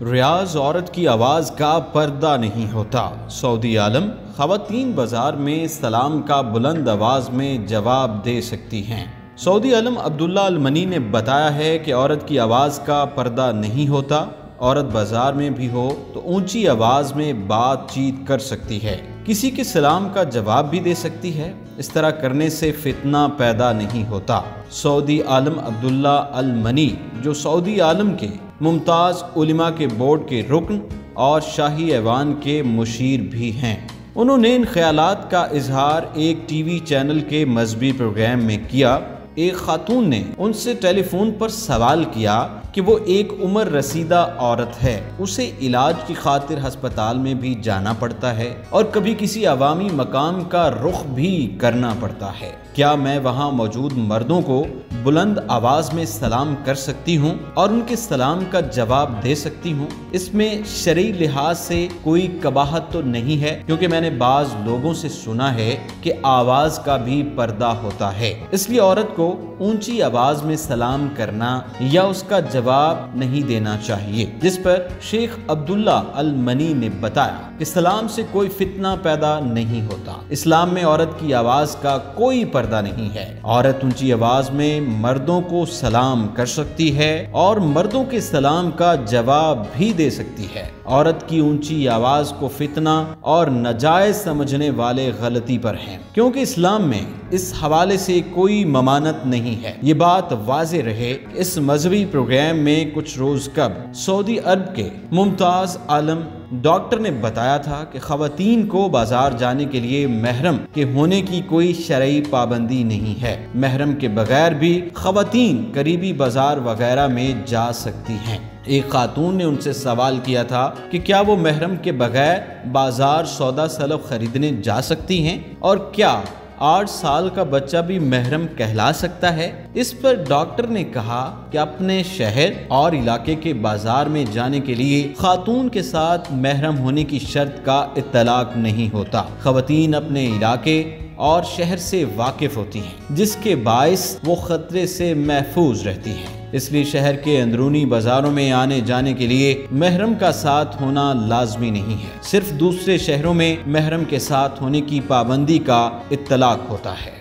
रियाज औरत की आवाज़ का पर्दा नहीं होता। सऊदी आलम ख़वातीन बाज़ार में सलाम का बुलंद आवाज़ में जवाब दे सकती हैं। सऊदी आलम अब्दुल्ला अल मनी ने बताया है कि औरत की आवाज़ का पर्दा नहीं होता। औरत बाज़ार में भी हो तो ऊंची आवाज़ में बातचीत कर सकती है, किसी के सलाम का जवाब भी दे सकती है। इस तरह करने से फितना पैदा नहीं होता। सऊदी आलम अब्दुल्ला अल मनी, जो सऊदी आलम के मुमताज़ उलिमा के बोर्ड के रुकन और शाही ऐवान के मुशीर भी हैं, उन्होंने इन ख्यालात का इजहार एक टीवी चैनल के मजहबी प्रोग्राम में किया। एक खातून ने उनसे टेलीफोन पर सवाल किया कि वो एक उम्र रसीदा औरत है, उसे इलाज की खातिर अस्पताल में भी जाना पड़ता है और कभी किसी अवामी मकाम का रुख भी करना पड़ता है। क्या मैं वहाँ मौजूद मर्दों को बुलंद आवाज़ में सलाम कर सकती हूँ और उनके सलाम का जवाब दे सकती हूँ? इसमें शरई लिहाज से कोई कबाहत तो नहीं है, क्योंकि मैंने बाज़ लोगों से सुना है कि आवाज़ का भी पर्दा होता है, इसलिए औरत को ऊंची आवाज़ में सलाम करना या उसका जवाब नहीं देना चाहिए। जिस पर शेख अब्दुल्ला अल मनी ने बताया कि सलाम से कोई फितना पैदा नहीं होता। इस्लाम में औरत की आवाज़ का कोई पर्दा नहीं है। औरत ऊंची आवाज़ में मर्दों को सलाम कर सकती है और मर्दों के सलाम का जवाब भी दे सकती है। औरत की ऊंची आवाज़ को फितना और नाजायज समझने वाले गलती पर हैं, क्योंकि इस्लाम में इस हवाले से कोई ममानत नहीं है। ये बात वाज़े रहे। इस मजहबी प्रोग्राम में कुछ रोज कब सऊदी अरब के मुमताज़ आलम डॉक्टर ने बताया था कि ख़वातीन को बाजार जाने के लिए महरम के होने की कोई शरई पाबंदी नहीं है। महरम के बगैर भी ख़वातीन करीबी बाजार वगैरह में जा सकती हैं। एक खातून ने उनसे सवाल किया था कि क्या वो महरम के बगैर बाजार सौदा सलब खरीदने जा सकती हैं और क्या 8 साल का बच्चा भी महरम कहला सकता है? इस पर डॉक्टर ने कहा कि अपने शहर और इलाके के बाजार में जाने के लिए खातून के साथ महरम होने की शर्त का इत्तलाक नहीं होता। खवातीन अपने इलाके और शहर से वाकिफ होती हैं, जिसके बाइस वो खतरे से महफूज रहती हैं। इसलिए शहर के अंदरूनी बाजारों में आने जाने के लिए महरम का साथ होना लाजमी नहीं है। सिर्फ दूसरे शहरों में महरम के साथ होने की पाबंदी का इत्तलाक होता है।